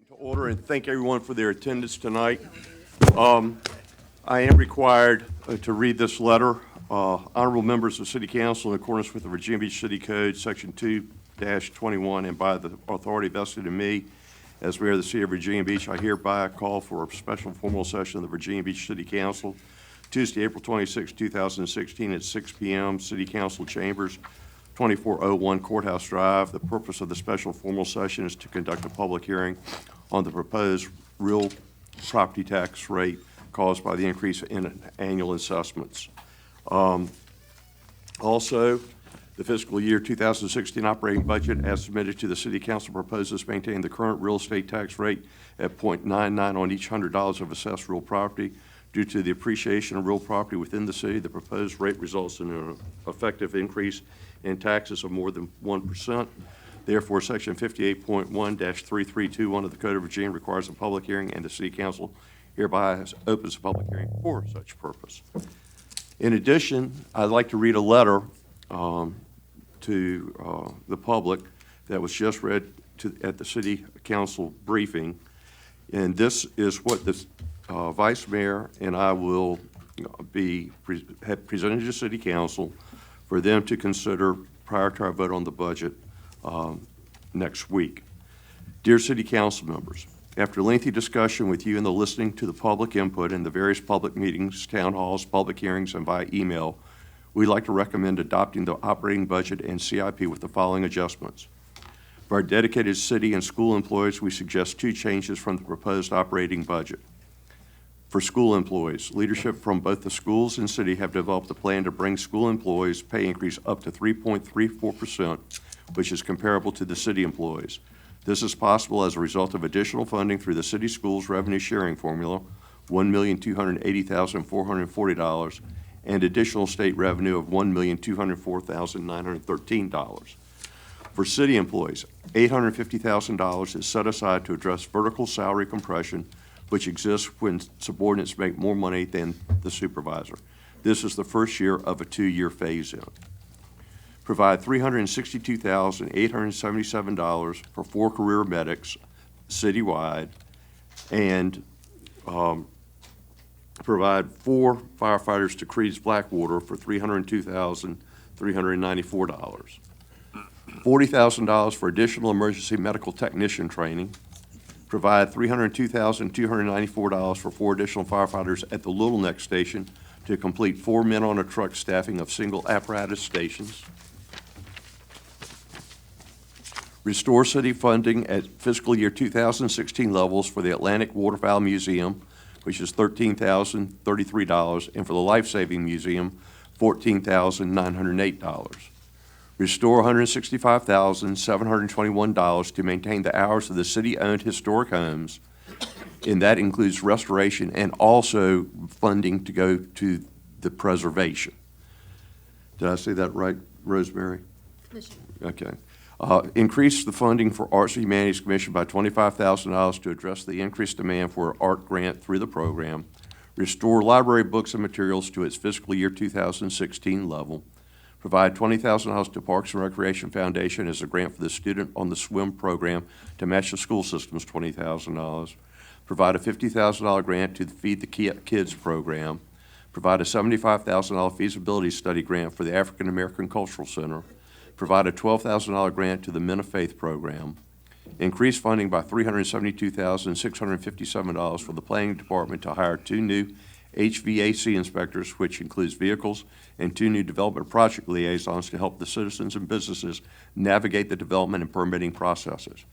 To order and thank everyone for their attendance tonight. I am required to read this letter. Honorable members of City Council, in accordance with the Virginia Beach City Code, Section 2-21, and by the authority vested in me as mayor of the City of Virginia Beach, I hereby call for a special formal session of the Virginia Beach City Council, Tuesday, April 26, 2016, at 6 p.m., City Council Chambers, 2401 Courthouse Drive. The purpose of the special formal session is to conduct a public hearing on the proposed real property tax rate caused by the increase in annual assessments. Also, the fiscal year 2016 operating budget as submitted to the City Council proposes maintaining the current real estate tax rate at 0.99 on each $100 of assessed real property. Due to the appreciation of real property within the city, the proposed rate results in an effective increase in taxes of more than 1%. Therefore, Section 58.1-3321 of the Code of Virginia requires a public hearing, and the City Council hereby opens a public hearing for such purpose. In addition, I'd like to read a letter to the public that was just read at the City Council briefing, and this is what the Vice Mayor and I will have presented to the City Council for them to consider prior to our vote on the budget next week. Dear City Council members, after lengthy discussion with you and the listening to the public input in the various public meetings, town halls, public hearings, and by email, we'd like to recommend adopting the operating budget and CIP with the following adjustments. For our dedicated city and school employees, we suggest two changes from the proposed operating budget. For school employees, leadership from both the schools and city have developed a plan to bring school employees' pay increase up to 3.34%, which is comparable to the city employees. This is possible as a result of additional funding through the city schools revenue sharing formula, $1,280,440, and additional state revenue of $1,204,913. For city employees, $850,000 is set aside to address vertical salary compression, which exists when subordinates make more money than the supervisor. This is the first year of a 2-year phase-in. Provide $362,877 for 4 career medics citywide, and provide 4 firefighters to Creed's Blackwater for $302,394. $40,000 for additional emergency medical technician training. Provide $302,294 for 4 additional firefighters at the Little Neck Station to complete 4 men on a truck staffing of single apparatus stations. Restore city funding at fiscal year 2016 levels for the Atlantic Waterfowl Museum, which is $13,033, and for the Life Saving Museum, $14,908. Restore $165,721 to maintain the hours of the city-owned historic homes, and that includes restoration and also funding to go to the preservation. Did I say that right, Rosemary? Okay. Increase the funding for Arts and Humanities Commission by $25,000 to address the increased demand for an art grant through the program. Restore library books and materials to its fiscal year 2016 level. Provide $20,000 to Parks and Recreation Foundation as a grant for the Student on the Swim program to match the school system's $20,000. Provide a $50,000 grant to the Feed the Kids program. Provide a $75,000 feasibility study grant for the African American Cultural Center. Provide a $12,000 grant to the Men of Faith program. Increase funding by $372,657 for the Planning Department to hire 2 new HVAC inspectors, which includes vehicles, and 2 new development project liaisons to help the citizens and businesses navigate the development and permitting processes.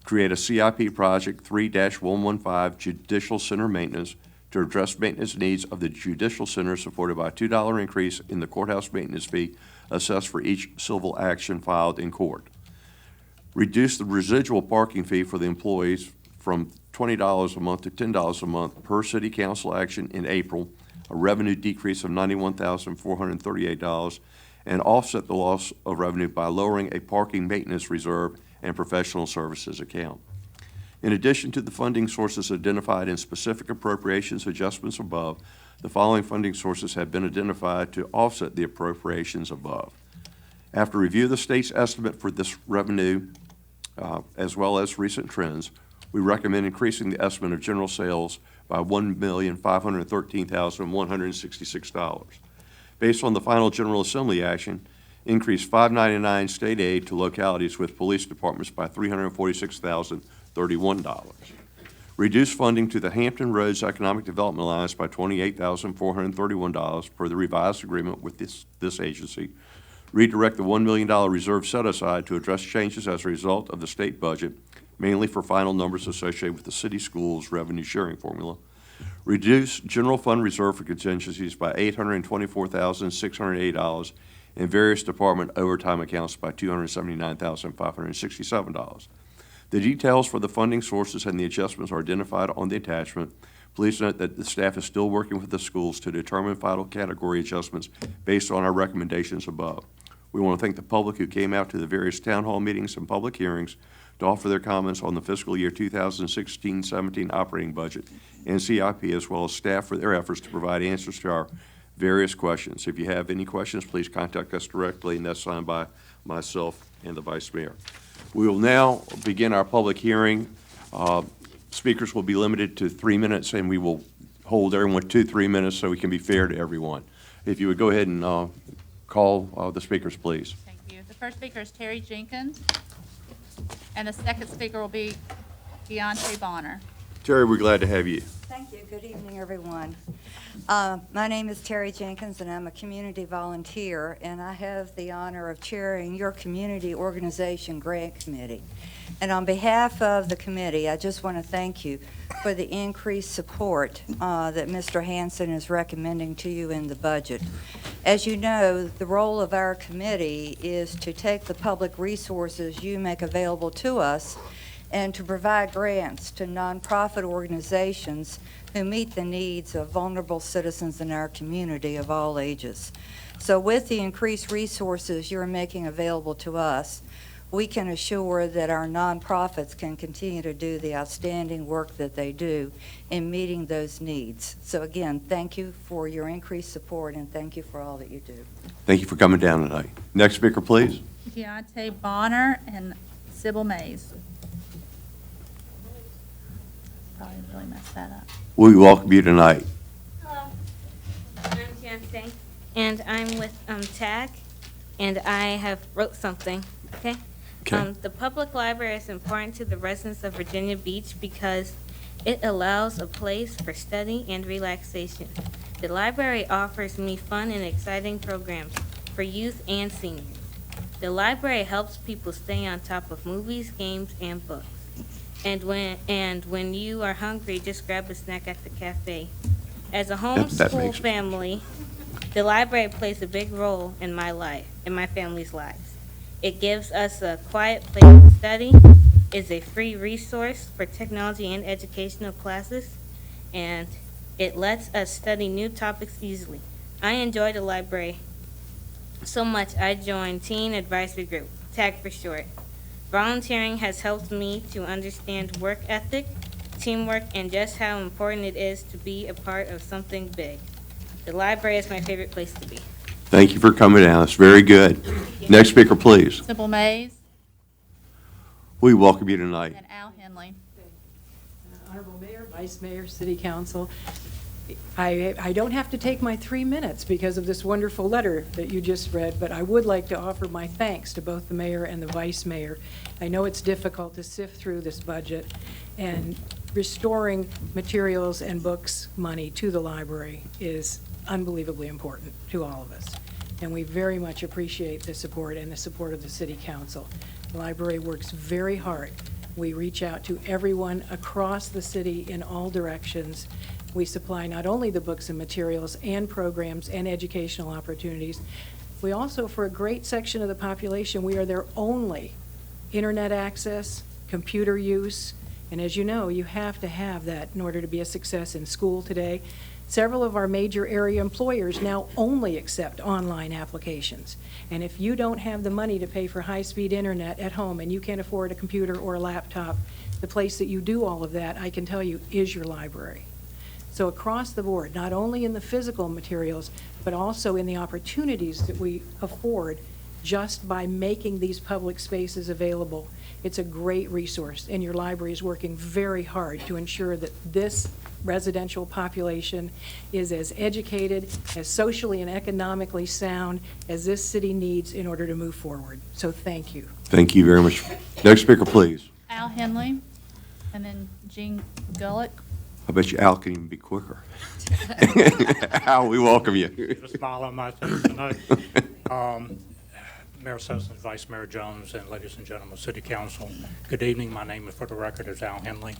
Create a CIP project 3-115 Judicial Center Maintenance to address maintenance needs of the Judicial Center, supported by a $2 increase in the courthouse maintenance fee assessed for each civil action filed in court. Reduce the residual parking fee for the employees from $20 a month to $10 a month per city council action in April, a revenue decrease of $91,438, and offset the loss of revenue by lowering a parking maintenance reserve and professional services account. In addition to the funding sources identified in specific appropriations adjustments above, the following funding sources have been identified to offset the appropriations above. After review of the state's estimate for this revenue, as well as recent trends, We recommend increasing the estimate of general sales by $1,513,166. Based on the final General Assembly action, increase 599 state aid to localities with police departments by $346,031. Reduce funding to the Hampton Roads Economic Development Alliance by $28,431 per the revised agreement with this agency. Redirect the $1 million reserve set aside to address changes as a result of the state budget, mainly for final numbers associated with the city schools revenue sharing formula. Reduce general fund reserve for contingencies by $824,608 and various department overtime accounts by $279,567. The details for the funding sources and the adjustments are identified on the attachment. Please note that the staff is still working with the schools to determine final category adjustments based on our recommendations above. We want to thank the public who came out to the various town hall meetings and public hearings to offer their comments on the fiscal year 2016-17 operating budget and CIP, as well as staff for their efforts to provide answers to our various questions. If you have any questions, please contact us directly, and that's signed by myself and the Vice Mayor. We will now begin our public hearing. Speakers will be limited to 3 minutes, and we will hold everyone to 3 minutes so we can be fair to everyone. If you would go ahead and call the speakers, please. Thank you. The first speaker is Terry Jenkins, and the second speaker will be Deontay Bonner. Terry, we're glad to have you. Thank you. Good evening, everyone. My name is Terry Jenkins, and I'm a community volunteer, and I have the honor of chairing your community organization grant committee. And on behalf of the committee, I just want to thank you for the increased support that Mr. Hansen is recommending to you in the budget. As you know, the role of our committee is to take the public resources you make available to us and to provide grants to nonprofit organizations who meet the needs of vulnerable citizens in our community of all ages. So with the increased resources you're making available to us, we can assure that our nonprofits can continue to do the outstanding work that they do in meeting those needs. So again, thank you for your increased support, and thank you for all that you do. Thank you for coming down tonight. Next speaker, please. Deontay Bonner and Sybil Mays. Probably really messed that up. We welcome you tonight. Hello, I'm Deontay, and I'm with TAG, and I have wrote something, okay? Okay. The public library is important to the residents of Virginia Beach because it allows a place for study and relaxation. The library offers me fun and exciting programs for youth and seniors. The library helps people stay on top of movies, games, and books. And when you are hungry, just grab a snack at the cafe. As a homeschool family, the library plays a big role in my life, in my family's lives. It gives us a quiet place to study, is a free resource for technology and educational classes, and it lets us study new topics easily. I enjoy the library so much I joined Teen Advisory Group, TAG for short. Volunteering has helped me to understand work ethic, teamwork, and just how important it is to be a part of something big. The library is my favorite place to be. Thank you for coming down. It's very good. Next speaker, please. Sybil Mays We welcome you tonight. and Al Henley. Honorable Mayor, Vice Mayor, City Council, I don't have to take my 3 minutes because of this wonderful letter that you just read, but I would like to offer my thanks to both the mayor and the vice mayor. I know it's difficult to sift through this budget, and restoring materials and books money to the library is unbelievably important to all of us. And we very much appreciate the support and the support of the City Council. The library works very hard. We reach out to everyone across the city in all directions. We supply not only the books and materials and programs and educational opportunities, we also, for a great section of the population, we are their only internet access, computer use, and as you know, you have to have that in order to be a success in school today. Several of our major area employers now only accept online applications. And if you don't have the money to pay for high-speed internet at home and you can't afford a computer or a laptop, the place that you do all of that, I can tell you, is your library. So across the board, not only in the physical materials, but also in the opportunities that we afford just by making these public spaces available. It's a great resource, and your library is working very hard to ensure that this residential population is as educated, as socially and economically sound as this city needs in order to move forward. So thank you. Thank you very much. Next speaker, please. Al Henley, and then Jean Gulick. I bet you Al can even be quicker. Al, we welcome you. A smile on my face tonight. Mayor Sessions, Vice Mayor Jones, and ladies and gentlemen, City Council, good evening. My name, for the record, is Al Henley,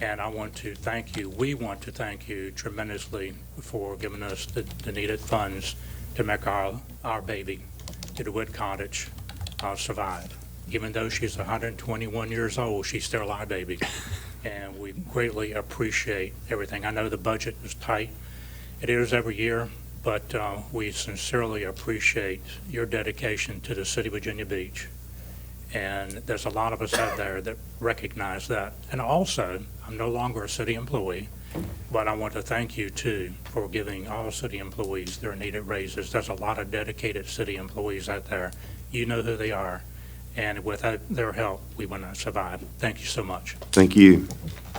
and I want to thank you, we want to thank you tremendously for giving us the needed funds to make our baby, the DeWitt Cottage, survive. Even though she's 121 years old, she's still our baby, and we greatly appreciate everything. I know the budget is tight. It is every year, but we sincerely appreciate your dedication to the city of Virginia Beach. And there's a lot of us out there that recognize that. And also, I'm no longer a city employee, but I want to thank you too for giving all city employees their needed raises. There's a lot of dedicated city employees out there. You know who they are. And without their help, we will not survive. Thank you so much. Thank you.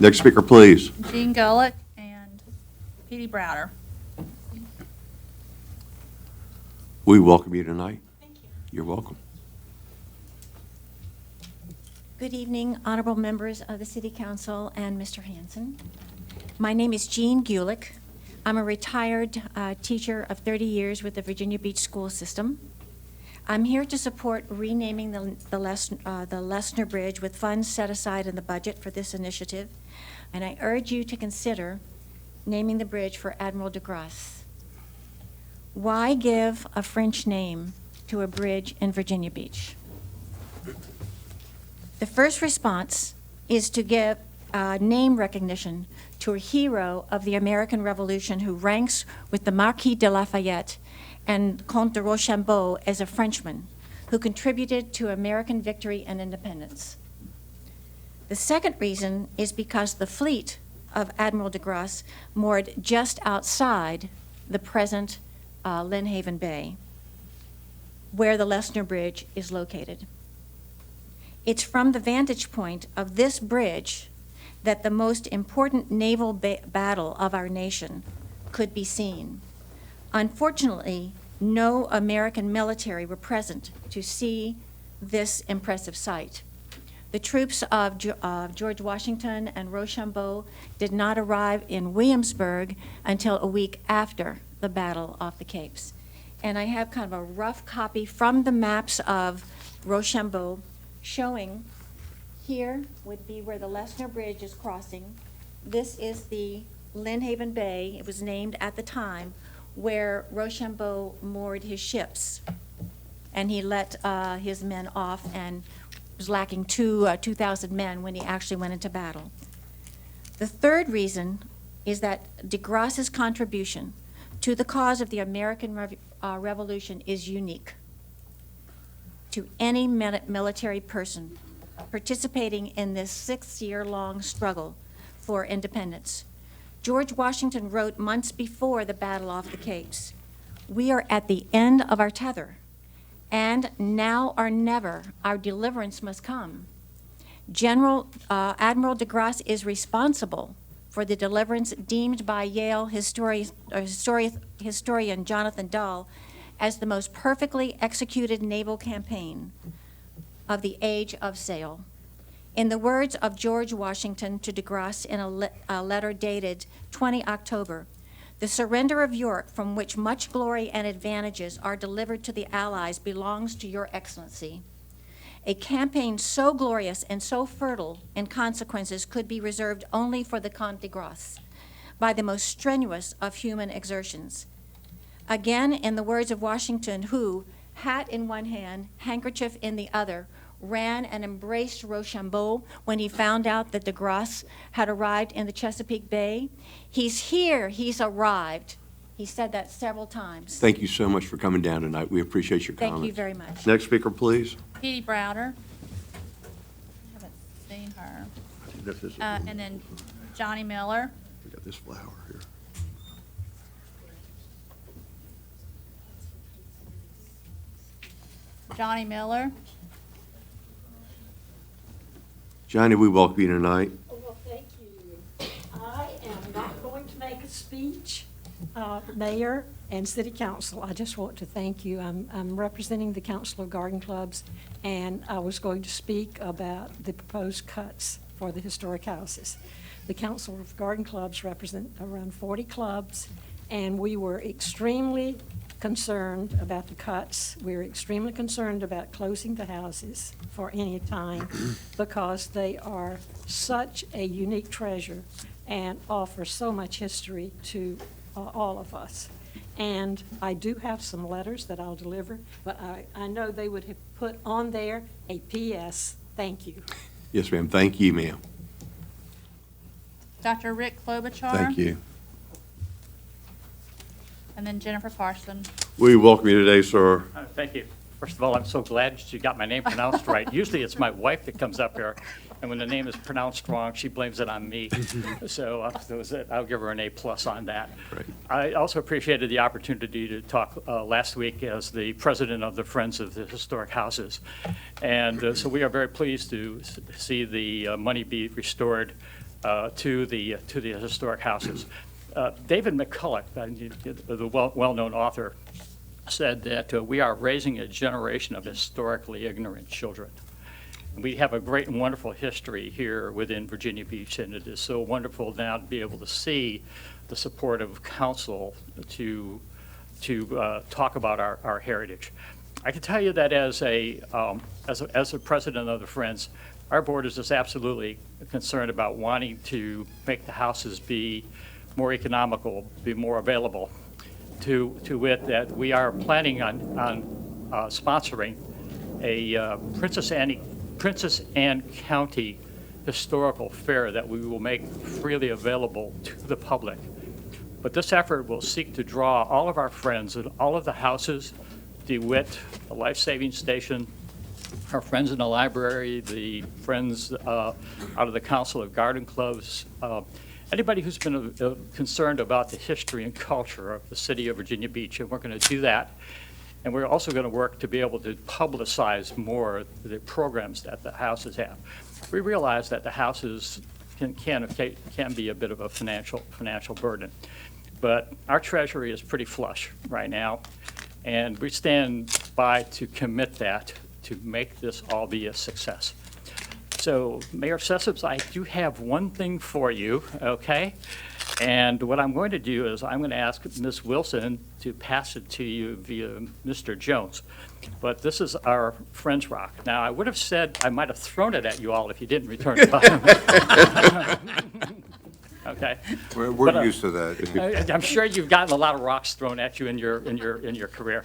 Next speaker, please. Jean Gulick and Petey Browder. We welcome you tonight. Thank you. You're welcome. Good evening, honorable members of the City Council and Mr. Hanson. My name is Jean Gulick. I'm a retired teacher of 30 years with the Virginia Beach School System. I'm here to support renaming the Lesner Bridge with funds set aside in the budget for this initiative, and I urge you to consider naming the bridge for Admiral de Grasse. Why give a French name to a bridge in Virginia Beach? The first response is to give name recognition to a hero of the American Revolution who ranks with the Marquis de Lafayette and Comte de Rochambeau as a Frenchman who contributed to American victory and independence. The second reason is because the fleet of Admiral de Grasse moored just outside the present Lynnhaven Bay, where the Lesner Bridge is located. It's from the vantage point of this bridge that the most important naval battle of our nation could be seen. Unfortunately, no American military were present to see this impressive sight. The troops of George Washington and Rochambeau did not arrive in Williamsburg until a week after the Battle of the Capes. And I have kind of a rough copy from the maps of Rochambeau showing here would be where the Lesner Bridge is crossing. This is the Lynnhaven Bay. It was named at the time where Rochambeau moored his ships. And he let his men off and was lacking 2,000 men when he actually went into battle. The third reason is that de Grasse's contribution to the cause of the American Revolution is unique to any military person participating in this 6-year-long struggle for independence. George Washington wrote months before the Battle off the Capes, "We are at the end of our tether, and now or never our deliverance must come." Admiral de Grasse is responsible for the deliverance deemed by Yale historian Jonathan Dull as the most perfectly executed naval campaign of the age of sail. In the words of George Washington to de Grasse in a letter dated 20 October, "The surrender of York, from which much glory and advantages are delivered to the Allies, belongs to your excellency. A campaign so glorious and so fertile in consequences could be reserved only for the Comte de Grasse by the most strenuous of human exertions." Again, in the words of Washington, who, hat in one hand, handkerchief in the other, ran and embraced Rochambeau when he found out that de Grasse had arrived in the Chesapeake Bay. "He's here, he's arrived." He said that several times. Thank you so much for coming down tonight. We appreciate your comments. Thank you very much. Next speaker, please. Petey Browder. Haven't seen her. And then Johnny Miller. We got this flower here. Johnny Miller. Johnny, we welcome you tonight. Well, thank you. I am not going to make a speech, Mayor and City Council. I just want to thank you. I'm representing the Council of Garden Clubs, and I was going to speak about the proposed cuts for the historic houses. The Council of Garden Clubs represent around 40 clubs, and we were extremely concerned about the cuts. We were extremely concerned about closing the houses for any time because they are such a unique treasure and offer so much history to all of us. And I do have some letters that I'll deliver, but I know they would have put on there a P.S. Thank you. Yes, ma'am. Thank you, ma'am. Dr. Rick Klobuchar. Thank you. And then Jennifer Carson. We welcome you today, sir. Thank you. First of all, I'm so glad you got my name pronounced right. Usually it's my wife that comes up here, and when the name is pronounced wrong, she blames it on me. So I'll give her an A+ on that. Great. I also appreciated the opportunity to talk last week as the president of the Friends of the Historic Houses. And so we are very pleased to see the money be restored to the historic houses. David McCulloch, the well-known author, said that we are raising a generation of historically ignorant children. We have a great and wonderful history here within Virginia Beach, and it is so wonderful now to be able to see the support of council to talk about our heritage. I can tell you that as a president of the Friends, our board is just absolutely concerned about wanting to make the houses be more economical, be more available. To wit, that we are planning on sponsoring a Princess Anne County historical fair that we will make freely available to the public. But this effort will seek to draw all of our friends in all of the houses, DeWitt, the Life Saving Station, our friends in the library, the friends out of the Council of Garden Clubs, anybody who's been concerned about the history and culture of the city of Virginia Beach, and we're going to do that. And we're also going to work to be able to publicize more the programs that the houses have. We realize that the houses can be a bit of a financial burden, but our treasury is pretty flush right now, and we stand by to commit that to make this all be a success. So, Mayor Sessoms, I do have one thing for you, okay? And what I'm going to do is I'm going to ask Ms. Wilson to pass it to you via Mr. Jones. But this is our Friends Rock. Now, I would have said I might have thrown it at you all if you didn't return it. Okay. We're used to that. I'm sure you've gotten a lot of rocks thrown at you in your career.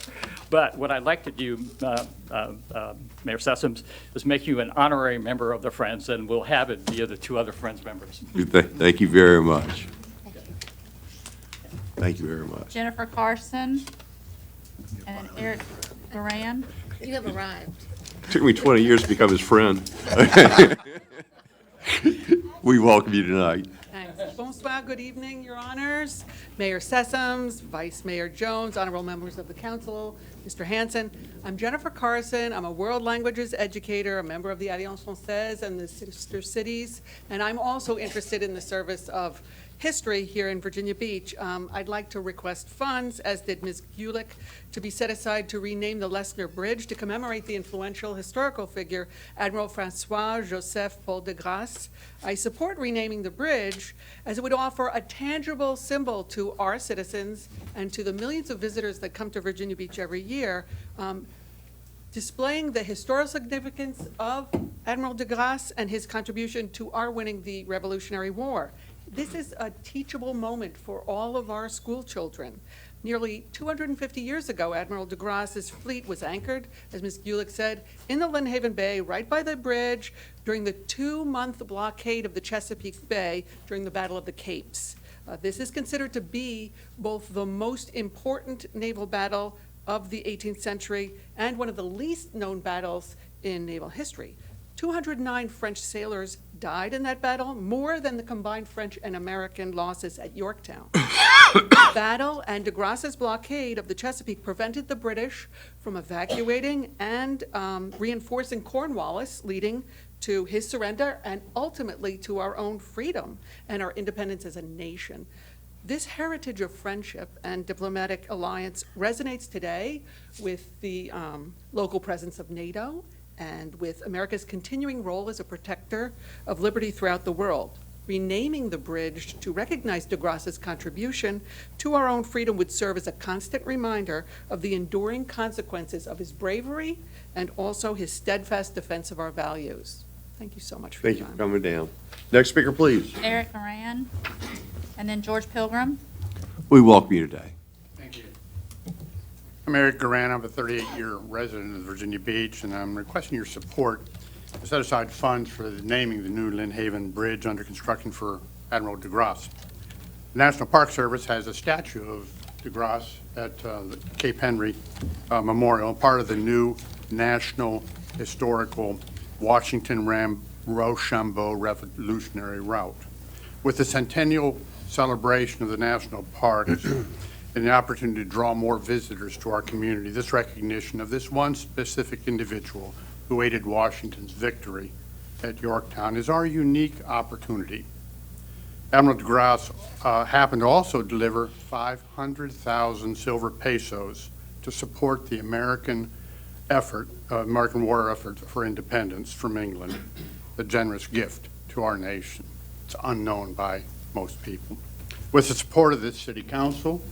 But what I'd like to do, Mayor Sessoms, is make you an honorary member of the Friends, and we'll have it via the two other Friends members. Thank you very much. Thank you very much. Jennifer Carson. And Eric Duran. You have arrived. Took me 20 years to become his friend. We welcome you tonight. Thanks. Bonsoir, good evening, Your Honors. Mayor Sessoms, Vice Mayor Jones, honorable members of the council, Mr. Hanson. I'm Jennifer Carson. I'm a world languages educator, a member of the Alliance Française and the sister cities, and I'm also interested in the service of history here in Virginia Beach. I'd like to request funds, as did Ms. Gulick, to be set aside to rename the Lesnar Bridge to commemorate the influential historical figure, Admiral Francois Joseph Paul de Grasse. I support renaming the bridge as it would offer a tangible symbol to our citizens and to the millions of visitors that come to Virginia Beach every year, displaying the historical significance of Admiral de Grasse and his contribution to our winning the Revolutionary War. This is a teachable moment for all of our school children. Nearly 250 years ago, Admiral de Grasse's fleet was anchored, as Ms. Gulick said, in the Lynnhaven Bay, right by the bridge, during the 2-month blockade of the Chesapeake Bay during the Battle of the Capes. This is considered to be both the most important naval battle of the 18th century and one of the least known battles in naval history. 209 French sailors died in that battle, more than the combined French and American losses at Yorktown. The battle and de Grasse's blockade of the Chesapeake prevented the British from evacuating and reinforcing Cornwallis, leading to his surrender and ultimately to our own freedom and our independence as a nation. This heritage of friendship and diplomatic alliance resonates today with the local presence of NATO and with America's continuing role as a protector of liberty throughout the world. Renaming the bridge to recognize de Grasse's contribution to our own freedom would serve as a constant reminder of the enduring consequences of his bravery and also his steadfast defense of our values. Thank you so much for Thank your you for time. coming down. Next speaker, please. Eric Moran, and then George Pilgrim. We welcome you today. Thank you. I'm Eric Garan. I'm a 38-year resident of Virginia Beach, and I'm requesting your support to set aside funds for naming the new Lynn Haven Bridge under construction for Admiral de Grasse. The National Park Service has a statue of de Grasse at the Cape Henry Memorial, part of the new National Historical Washington Rochambeau Revolutionary Route. With the centennial celebration of the national park and the opportunity to draw more visitors to our community, this recognition of this one specific individual who aided Washington's victory at Yorktown is our unique opportunity. Admiral de Grasse happened to also deliver 500,000 silver pesos to support the American war effort for independence from England, a generous gift to our nation. It's unknown by most people. With the support of this City Council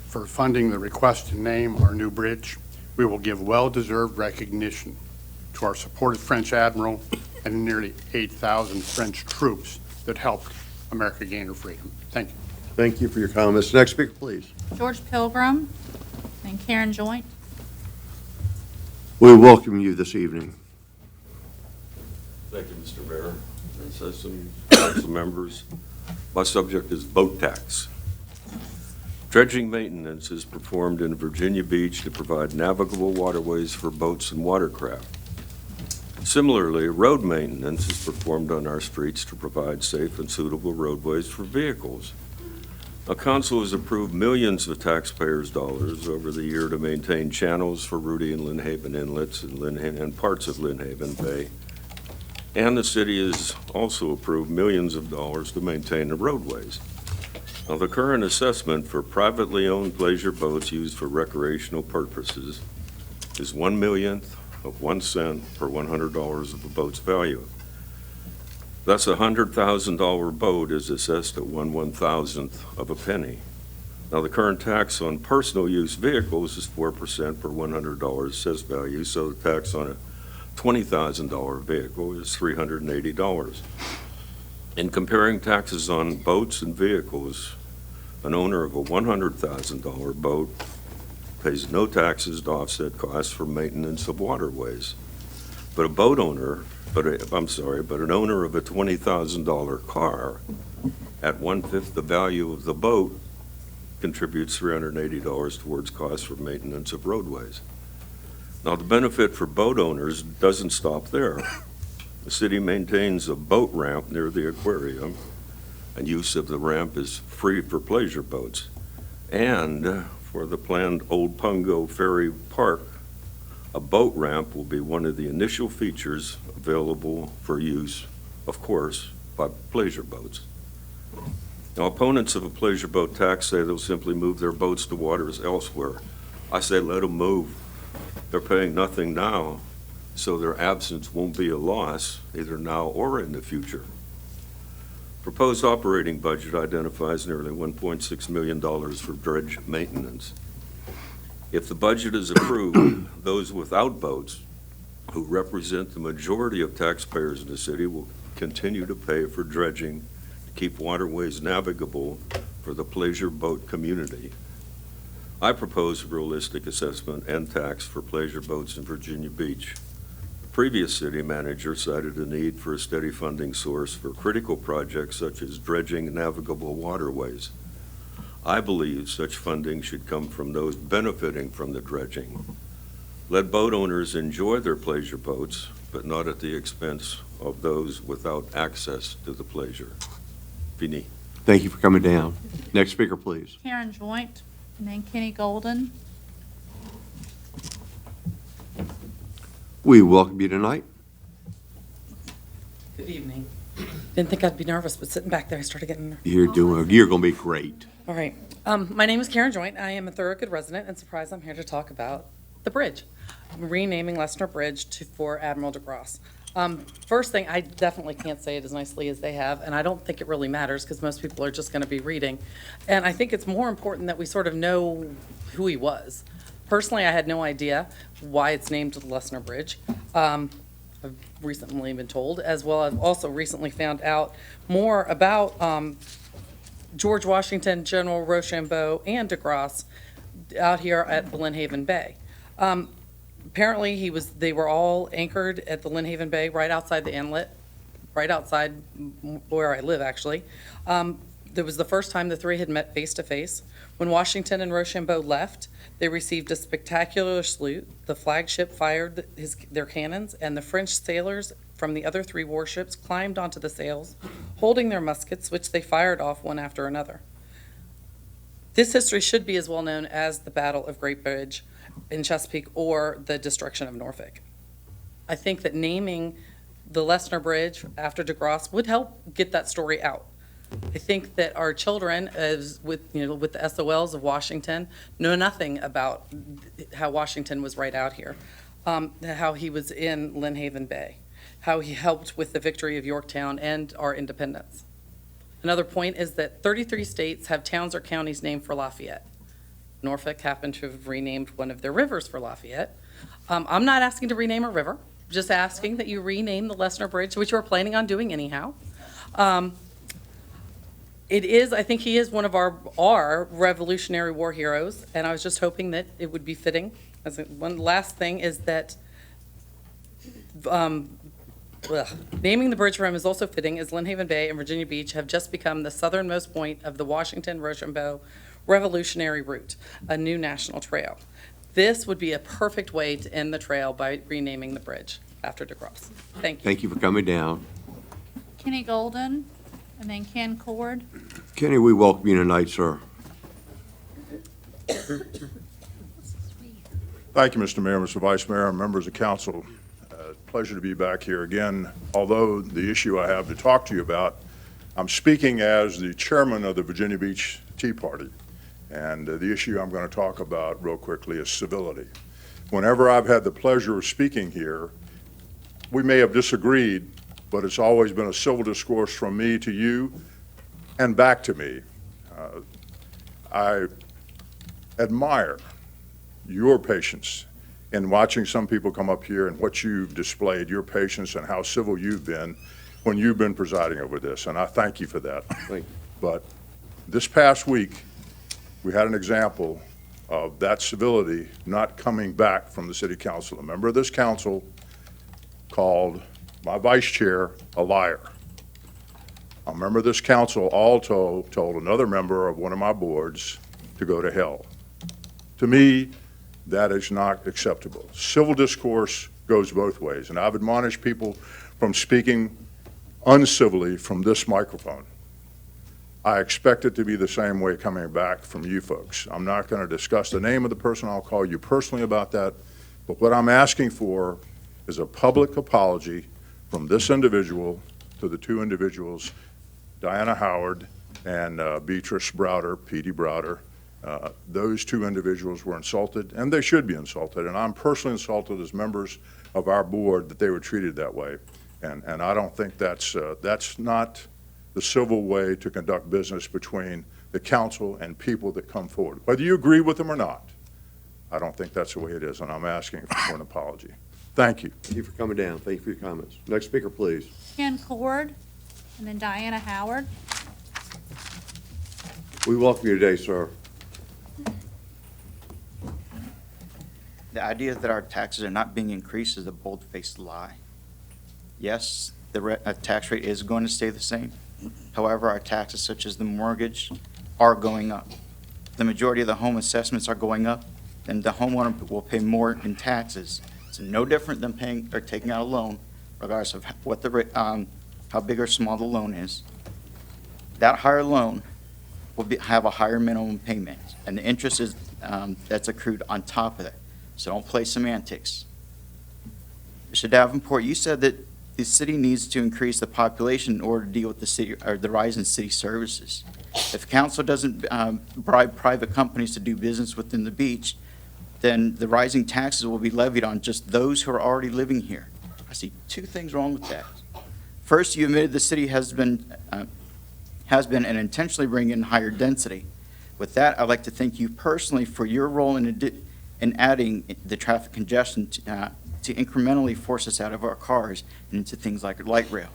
for funding the request to name our new bridge, we will give well-deserved recognition to our supported French admiral and the nearly 8,000 French troops that helped America gain her freedom. Thank you. Thank you for your comments. Next speaker, please. George Pilgrim, and Karen Joint. We welcome you this evening. Thank you, Mr. Mayor and citizens, council members. My subject is boat tax. Dredging maintenance is performed in Virginia Beach to provide navigable waterways for boats and watercraft. Similarly, road maintenance is performed on our streets to provide safe and suitable roadways for vehicles. The council has approved millions of taxpayers' dollars over the year to maintain channels for Rudy and Lynn Haven inlets and parts of Lynn Haven Bay. And the city has also approved millions of dollars to maintain the roadways. Now, the current assessment for privately owned pleasure boats used for recreational purposes is 1/millionth of 1 cent per $100 of a boat's value. Thus, a $100,000 boat is assessed at 1/1000th of a penny. Now, the current tax on personal use vehicles is 4% per $100 assessed value, so the tax on a $20,000 vehicle is $380. In comparing taxes on boats and vehicles, an owner of a $100,000 boat pays no taxes to offset costs for maintenance of waterways. But an owner of a $20,000 car at 1/5 the value of the boat contributes $380 towards costs for maintenance of roadways. Now, the benefit for boat owners doesn't stop there. The city maintains a boat ramp near the aquarium, and use of the ramp is free for pleasure boats. And for the planned Old Pungo Ferry Park, a boat ramp will be one of the initial features available for use, of course, by pleasure boats. Now, opponents of a pleasure boat tax say they'll simply move their boats to waters elsewhere. I say let them move. They're paying nothing now, so their absence won't be a loss, either now or in the future. Proposed operating budget identifies nearly $1.6 million for dredge maintenance. If the budget is approved, those without boats, who represent the majority of taxpayers in the city, will continue to pay for dredging to keep waterways navigable for the pleasure boat community. I propose a realistic assessment and tax for pleasure boats in Virginia Beach. The previous city manager cited a need for a steady funding source for critical projects such as dredging navigable waterways. I believe such funding should come from those benefiting from the dredging. Let boat owners enjoy their pleasure boats, but not at the expense of those without access to the pleasure. Fini. Thank you for coming down. Next speaker, please. Karen Joint, and then Kenny Golden. We welcome you tonight. Good evening. Didn't think I'd be nervous, but sitting back there, I started getting. You're going to be great. All right. My name is Karen Joint. I am a Thorogood resident, and surprise, I'm here to talk about the bridge. I'm renaming Lesnar Bridge for Admiral DeGrasse. First thing, I definitely can't say it as nicely as they have, and I don't think it really matters because most people are just going to be reading. And I think it's more important that we sort of know who he was. Personally, I had no idea why it's named the Lesnar Bridge. I've recently been told, as well as also recently found out more about George Washington, General Rochambeau, and DeGrasse out here at the Lynnhaven Bay. Apparently, they were all anchored at the Lynnhaven Bay, right outside the inlet, right outside where I live, actually. It was the first time the three had met face to face. When Washington and Rochambeau left, they received a spectacular salute. The flagship fired their cannons, and the French sailors from the other three warships climbed onto the sails, holding their muskets, which they fired off one after another. This history should be as well known as the Battle of Great Bridge in Chesapeake or the destruction of Norfolk. I think that naming the Lesnar Bridge after DeGrasse would help get that story out. I think that our children, as with the SOLs of Washington, know nothing about how Washington was right out here, how he was in Lynnhaven Bay, how he helped with the victory of Yorktown and our independence. Another point is that 33 states have towns or counties named for Lafayette. Norfolk happened to have renamed one of their rivers for Lafayette. I'm not asking to rename a river, just asking that you rename the Lesnar Bridge, which we're planning on doing anyhow. I think he is one of our Revolutionary War heroes, and I was just hoping that it would be fitting. One last thing is that naming the bridge for him is also fitting, as Lynnhaven Bay and Virginia Beach have just become the southernmost point of the Washington-Rochambeau Revolutionary Route, a new national trail. This would be a perfect way to end the trail by renaming the bridge after DeGrasse. Thank you. Thank you for coming down. Kenny Golden, and then Ken Cord. Kenny, we welcome you tonight, sir. Thank you, Mr. Mayor, Mr. Vice Mayor, and members of council. Pleasure to be back here again. Although the issue I have to talk to you about, I'm speaking as the chairman of the Virginia Beach Tea Party. And the issue I'm going to talk about real quickly is civility. Whenever I've had the pleasure of speaking here, we may have disagreed, but it's always been a civil discourse from me to you and back to me. I admire your patience in watching some people come up here and what you've displayed, your patience and how civil you've been when you've been presiding over this, and I thank you for that. Thank you. But this past week, we had an example of that civility not coming back from the city council. A member of this council called my vice chair a liar. A member of this council also told another member of one of my boards to go to hell. To me, that is not acceptable. Civil discourse goes both ways, and I've admonished people from speaking uncivilly from this microphone. I expect it to be the same way coming back from you folks. I'm not going to discuss the name of the person. I'll call you personally about that. But what I'm asking for is a public apology from this individual to the two individuals, Diana Howard and Beatrice Browder, P.D. Browder. Those two individuals were insulted, and they should be insulted. And I'm personally insulted as members of our board that they were treated that way. And I don't think that's not the civil way to conduct business between the council and people that come forward. Whether you agree with them or not, I don't think that's the way it is, and I'm asking for an apology. Thank you. Thank you for coming down. Thank you for your comments. Next speaker, please. Ken Cord, and then Diana Howard. We welcome you today, sir. The idea that our taxes are not being increased is a bold-faced lie. Yes, the tax rate is going to stay the same. However, our taxes, such as the mortgage, are going up. The majority of the home assessments are going up, and the homeowner will pay more in taxes. It's no different than paying or taking out a loan, regardless of what the how big or small the loan is. that higher loan will have a higher minimum payment, and the interest is, that's accrued on top of it. So don't play semantics. Mr. Davenport, you said that the city needs to increase the population in order to deal with the city, or the rise in city services. If council doesn't bribe private companies to do business within the beach, then the rising taxes will be levied on just those who are already living here. I see two things wrong with that. First, you admitted the city has been and intentionally bringing in higher density. With that, I'd like to thank you personally for your role in adding the traffic congestion to incrementally force us out of our cars and into things like light rail.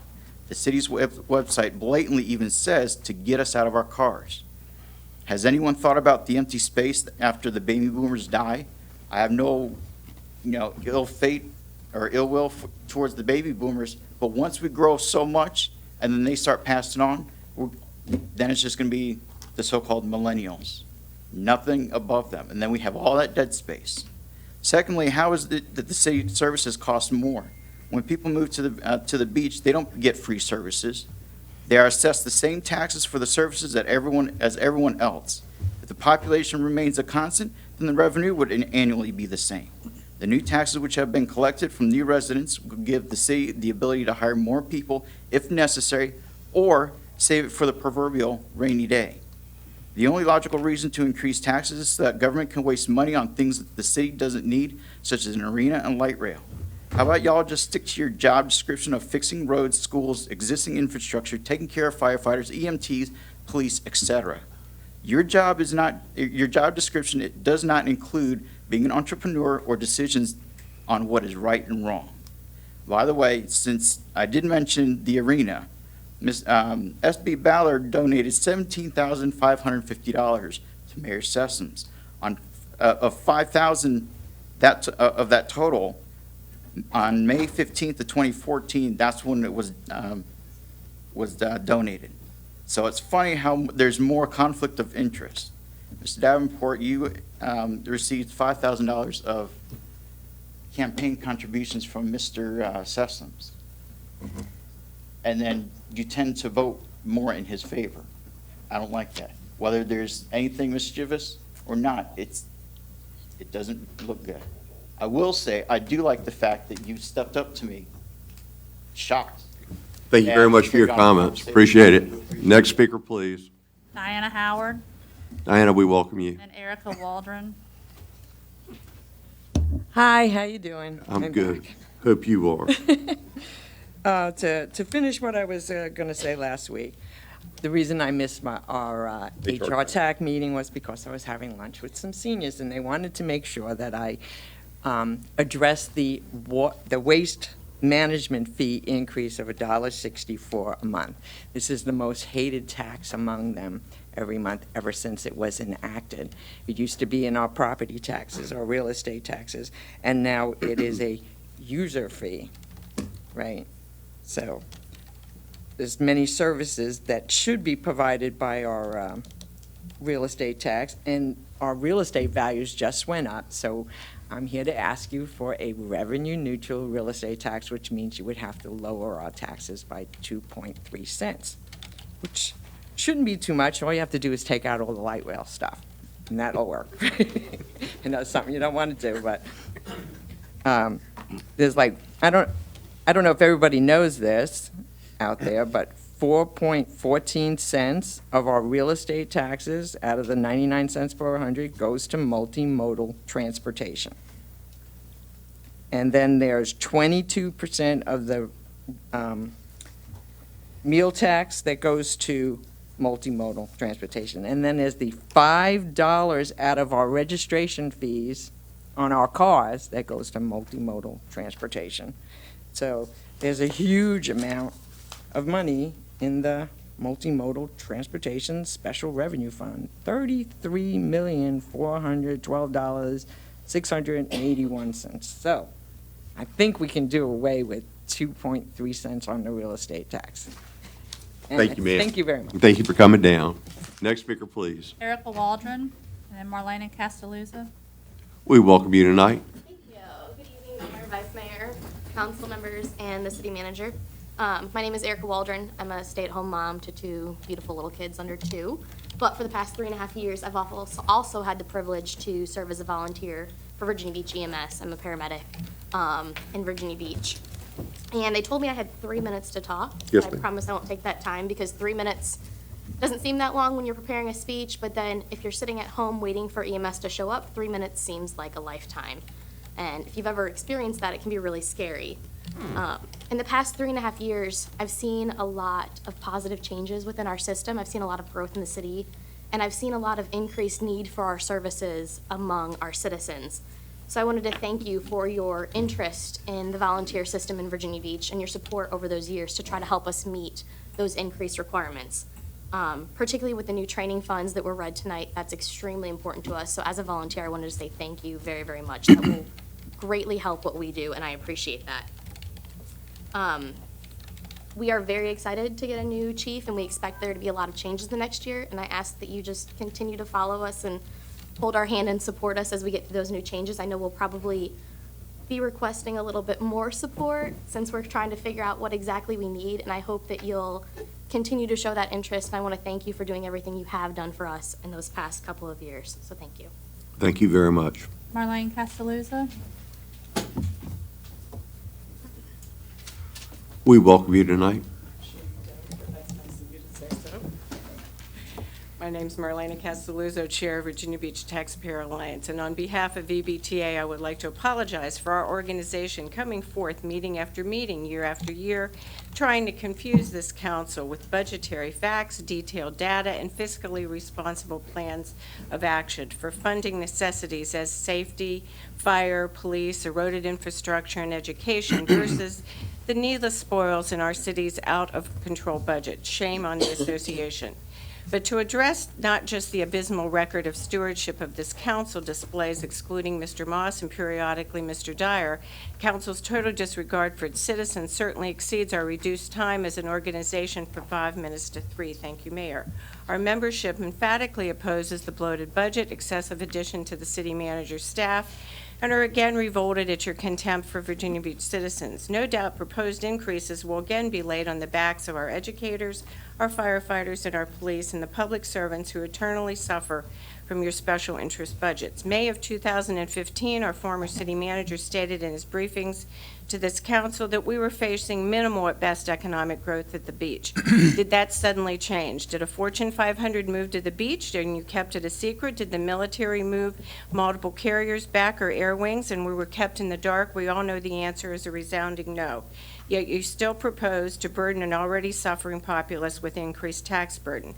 The city's website blatantly even says to get us out of our cars. Has anyone thought about the empty space after the baby boomers die? I have no, ill fate or ill will towards the baby boomers, but once we grow so much and then they start passing on, then it's just going to be the so-called millennials. Nothing above them. And then we have all that dead space. Secondly, how is it that the city services cost more? When people move to the beach, they don't get free services. They are assessed the same taxes for the services as everyone else. If the population remains a constant, then the revenue would annually be the same. The new taxes which have been collected from new residents will give the city the ability to hire more people if necessary, or save it for the proverbial rainy day. The only logical reason to increase taxes is so that government can waste money on things that the city doesn't need, such as an arena and light rail. How about y'all just stick to your job description of fixing roads, schools, existing infrastructure, taking care of firefighters, EMTs, police, etc. Your job description, it does not include being an entrepreneur or decisions on what is right and wrong. By the way, since I did mention the arena, Ms. S.B. Ballard donated $17,550 to Mayor Sessoms. Of $5,000 of that total, on May 15th of 2014, that's when it was donated. So it's funny how there's more conflict of interest. Mr. Davenport, you received $5,000 of campaign contributions from Mr. Sessoms. And then you tend to vote more in his favor. I don't like that. Whether there's anything mischievous or not, it doesn't look good. I will say, I do like the fact that you stepped up to me, shocked. Thank you very much for your comments. Appreciate it. Next speaker, please. Diana Howard Diana, we welcome you. and Erica Waldron. Hi, how you doing? I'm good. Hope you are. To finish what I was going to say last week, the reason I missed our HR TAC meeting was because I was having lunch with some seniors, and they wanted to make sure that I addressed the waste management fee increase of $1.64 a month. This is the most hated tax among them every month ever since it was enacted. It used to be in our property taxes, our real estate taxes, and now it is a user fee, right? So there's many services that should be provided by our real estate tax, and our real estate values just went up. So I'm here to ask you for a revenue-neutral real estate tax, which means you would have to lower our taxes by 2.3 cents, which shouldn't be too much. All you have to do is take out all the light rail stuff, and that'll work. And that's something you don't want to do, but there's like, I don't know if everybody knows this out there, but 4.14 cents of our real estate taxes out of the 99 cents per 100 goes to multimodal transportation. And then there's 22% of the meal tax that goes to multimodal transportation. And then there's the $5 out of our registration fees on our cars that goes to multimodal transportation. So there's a huge amount of money in the multimodal transportation special revenue fund, $33,412,681. So I think we can do away with 2.3 cents on the real estate tax. And Thank you, ma'am. Thank you very much. Thank you for coming down. Next speaker, please. Erica Waldron and Marlena Castelluzza. We welcome you tonight. Thank you. Good evening, Mayor, Vice Mayor, council members, and the city manager. My name is Erica Waldron. I'm a stay-at-home mom to two beautiful little kids under 2. But for the past 3.5 years, I've also had the privilege to serve as a volunteer for Virginia Beach EMS. I'm a paramedic in Virginia Beach. And they told me I had 3 minutes to talk. Yes, I ma'am. promise I won't take that time because 3 minutes doesn't seem that long when you're preparing a speech, but then if you're sitting at home waiting for EMS to show up, 3 minutes seems like a lifetime. And if you've ever experienced that, it can be really scary. In the past 3.5 years, I've seen a lot of positive changes within our system. I've seen a lot of growth in the city, and I've seen a lot of increased need for our services among our citizens. So I wanted to thank you for your interest in the volunteer system in Virginia Beach and your support over those years to try to help us meet those increased requirements. Particularly with the new training funds that were read tonight, that's extremely important to us. So as a volunteer, I wanted to say thank you very, very much. That will greatly help what we do, and I appreciate that. We are very excited to get a new chief, and we expect there to be a lot of changes the next year, and I ask that you just continue to follow us and hold our hand and support us as we get to those new changes. I know we'll probably be requesting a little bit more support since we're trying to figure out what exactly we need, and I hope that you'll continue to show that interest, and I want to thank you for doing everything you have done for us in those past couple of years, so thank you. Thank you very much. Marlene Castelluzza. We welcome you tonight. My name's Marlena Castelluzzo, Chair of Virginia Beach Taxpayer Alliance, and on behalf of VBTA, I would like to apologize for our organization coming forth meeting after meeting, year after year, trying to confuse this council with budgetary facts, detailed data, and fiscally responsible plans of action for funding necessities as safety, fire, police, eroded infrastructure, and education versus the needless spoils in our city's out-of-control budget. Shame on the association. But to address not just the abysmal record of stewardship of this council displays, excluding Mr. Moss and periodically Mr. Dyer, council's total disregard for its citizens certainly exceeds our reduced time as an organization from 5 minutes to 3. Thank you, Mayor. Our membership emphatically opposes the bloated budget, excessive addition to the city manager's staff, and are again revolted at your contempt for Virginia Beach citizens. No doubt proposed increases will again be laid on the backs of our educators, our firefighters, and our police, and the public servants who eternally suffer from your special interest budgets. May of 2015, our former city manager stated in his briefings to this council that we were facing minimal at best economic growth at the beach. Did that suddenly change? Did a Fortune 500 move to the beach and you kept it a secret? Did the military move multiple carriers back or air wings and we were kept in the dark? We all know the answer is a resounding no. Yet you still propose to burden an already suffering populace with increased tax burden.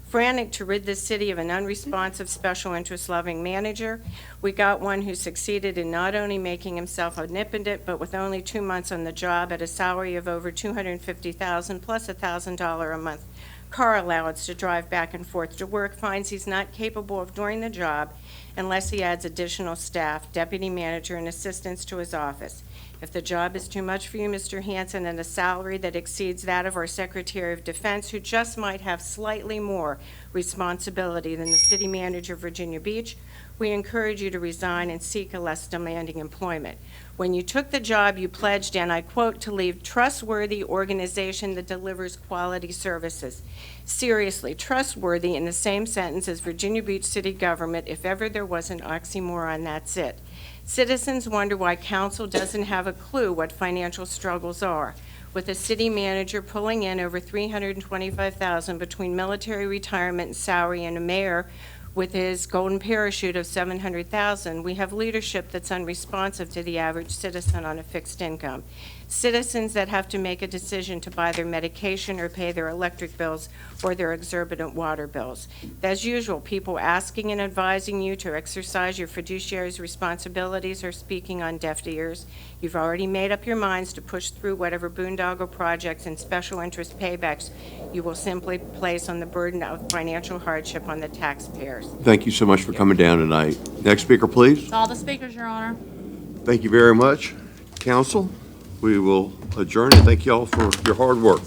Frantic to rid this city of an unresponsive, special interest-loving manager, we got one who succeeded in not only making himself omnipotent, but with only 2 months on the job at a salary of over $250,000 plus $1,000 a month car allowance to drive back and forth to work, finds he's not capable of doing the job unless he adds additional staff, deputy manager, and assistants to his office. If the job is too much for you, Mr. Hanson, and a salary that exceeds that of our Secretary of Defense, who just might have slightly more responsibility than the city manager of Virginia Beach, we encourage you to resign and seek a less demanding employment. When you took the job, you pledged, and I quote, to leave trustworthy organization that delivers quality services. Seriously, trustworthy in the same sentence as Virginia Beach city government. If ever there was an oxymoron, that's it. Citizens wonder why council doesn't have a clue what financial struggles are. With a city manager pulling in over $325,000 between military retirement and salary, and a mayor with his golden parachute of $700,000, we have leadership that's unresponsive to the average citizen on a fixed income. Citizens that have to make a decision to buy their medication or pay their electric bills or their exorbitant water bills. As usual, people asking and advising you to exercise your fiduciary responsibilities are speaking on deaf ears. You've already made up your minds to push through whatever boondoggle projects and special interest paybacks you will simply place on the burden of financial hardship on the taxpayers. Thank you so much for coming down tonight. Next speaker, please. All the speakers, Your Honor. Thank you very much, council. We will adjourn, and thank you all for your hard work.